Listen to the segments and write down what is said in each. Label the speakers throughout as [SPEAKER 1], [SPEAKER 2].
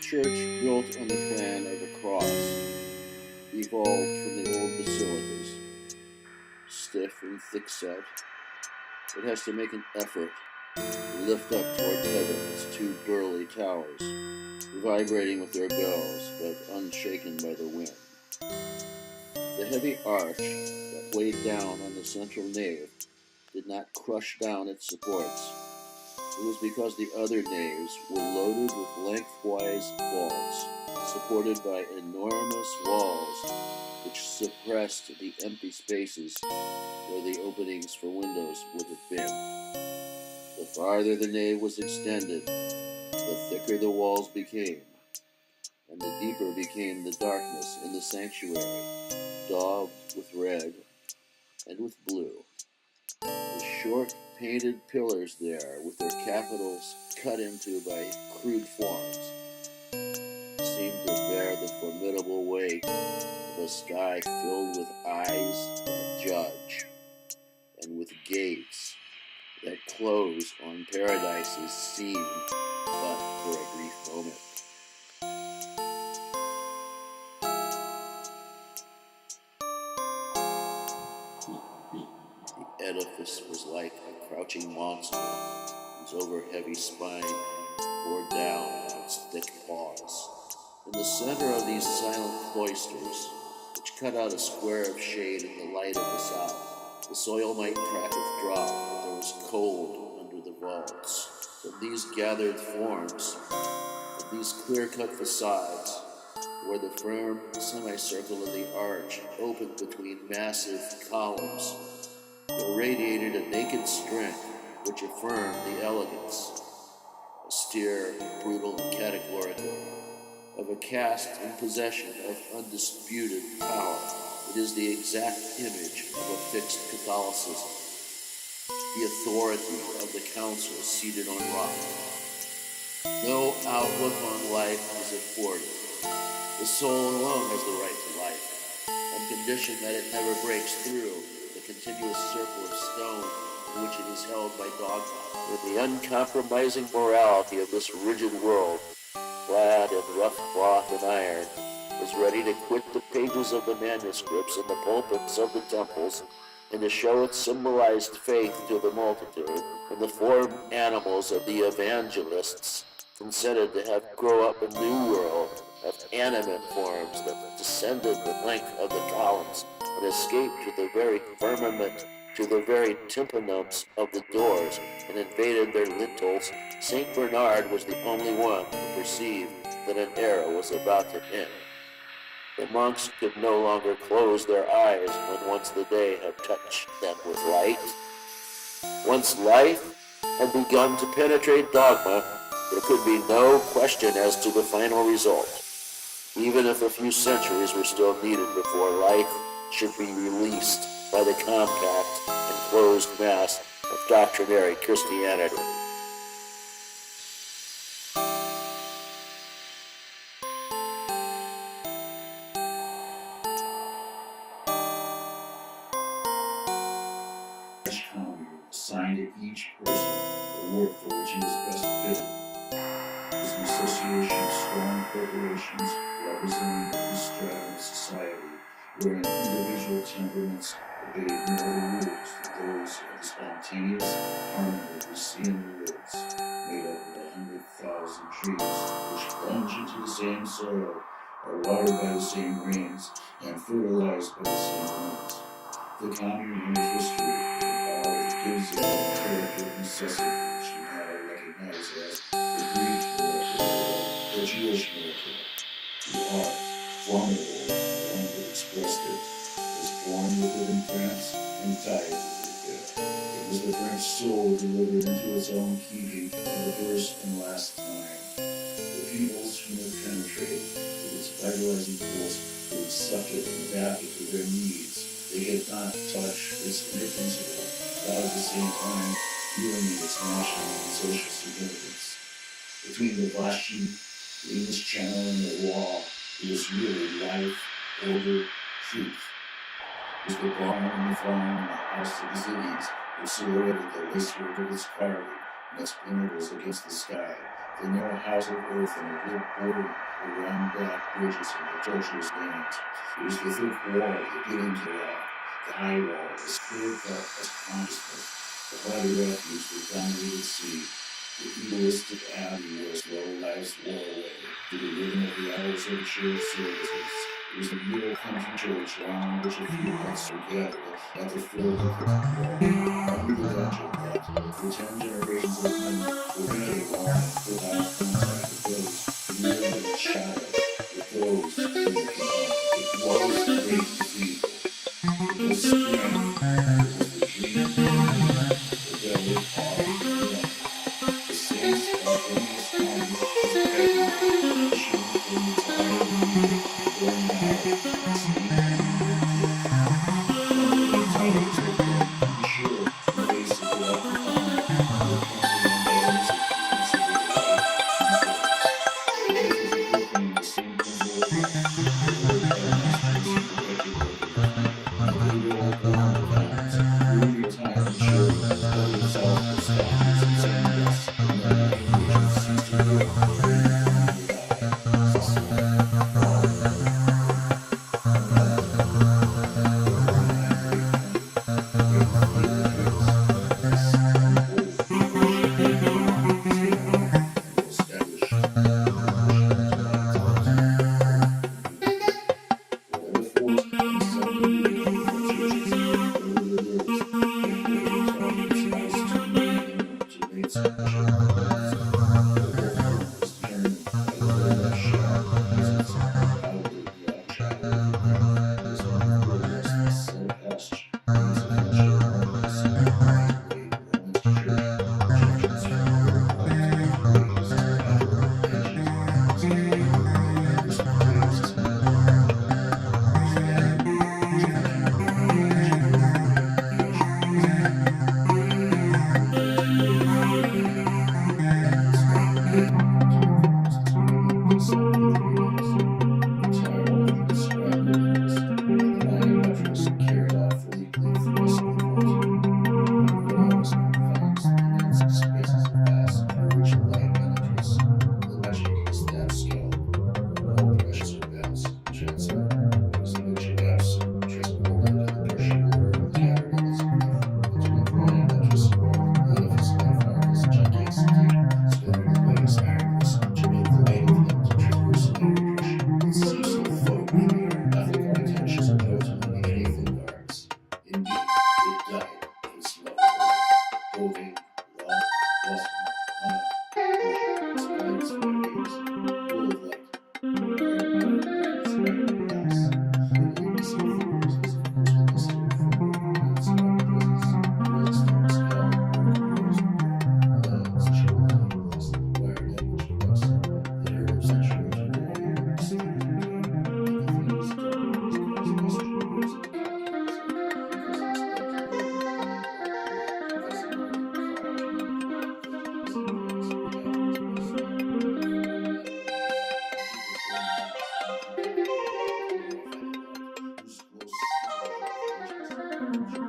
[SPEAKER 1] church, built on the plan of a cross, evolved from the old basilicas. Stiff and thick-set, it has to make an effort to lift up toward heaven its two burly towers, vibrating with their bells, but unshaken by the wind. The heavy arch that weighed down on the central nave did not crush down its supports. It was because the other naves were loaded with lengthwise vaults, supported by enormous walls which suppressed the empty spaces where the openings for windows would have been. The farther the nave was extended, the thicker the walls became, and the deeper became the darkness in the sanctuary, daubed with red and with blue. The short painted pillars there, with their capitals cut into by crude forms, seemed to bear the formidable weight of a sky filled with eyes that judge, and with gates that close on paradises seen but for a brief moment. The edifice was like a crouching monster whose over-heavy spine bore down on its thick paws. In the center of these silent cloisters, which cut out a square of shade in the light of the south, the soil might crack with drop, but there was cold under the vaults. From these gathered forms, from these clear-cut facades, where the firm semicircle of the arch opened between massive columns, there radiated a naked strength which affirmed the elegance, austere, brutal, and categorical, of a caste in possession of undisputed power. It is the exact image of a fixed Catholicism, the authority of the council seated on rock. No outlook on life is afforded. The soul alone has the right to life, on condition that it never breaks through the continuous circle of stone in which it is held by dogma. With the uncompromising morality of this rigid world, clad in rough cloth and iron, was ready to quit the pages of the manuscripts in the pulpits of the temples and to show its symbolized faith to the multitude, and the formed animals of the evangelists consented to have grow up a new world of animate forms that descended the length of the columns and escaped to the very firmament, to the very tympanums of the doors, and invaded their lintels. St. Bernard was the only one who perceived that an era was about to end. The monks could no longer close their eyes when once the day had touched them with light. Once life had begun to penetrate dogma, there could be no question as to the final result, even if a few centuries were still needed before life should be released by the compact and closed mass of doctrinary Christianity.
[SPEAKER 2] Assigned to each person the work for which he is best fitted. It is an association of strong corporations representing every stratum of society, wherein individual temperaments obey no other rules than those of the spontaneous harmony we see in the woods, made up of 100,000 trees, which plunge into the same soil, are watered by the same rains, and fertilized by the same winds. The common human history gives it a character of necessity, which we now recognize as the Greek miracle, the Jewish miracle. The art, formidable, the one that expressed it, was born with it in France and died with it there. It was the French soul delivered into its own keeping for the first and last time. The peoples whom it penetrated, with its vitalizing force, were accepted and adapted to their needs. They had not touched its inner principle, but at the same time, viewing its national and social significance. Between the Vashi, the English Channel, and the wall, it was really life, order, truth. It was the barn and the farm and the house of the cities, which silhouetted the lacework of its carving, and its pinnacles against the sky, the narrow house of earth and a wood border around black bridges and the tortuous veins. It was the thick wall that hid into the rock, the high wall, as clear-cut as consciousness, the haughty refuge that dominated sea. The egoistic abbey where slow lives wore away to the rhythm of the hours of church services. It was a little country church around which a few huts were gathered at the foot of the cathedral. Under the dungeon that the 10 generations of men were gathered on and put out contact with those who lived in the shadow, with those who were confined. It was a great cathedral. It was strength. It was the dream of the velvet heart of the young. The saints are endless army as a heaven, shone from the tide of evening, going out and sleep in their gift. Under the towers of them, be sure, the face of the upper army, were crumbling bones of peace and the light and death. Life is a proclaim the same principle of life. The Lord headmasters who directed over the people, and the good old born divines, through your time and surely, love itself will stop its insane breaths, and let language cease to grow, and the mind will die.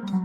[SPEAKER 2] Cecile,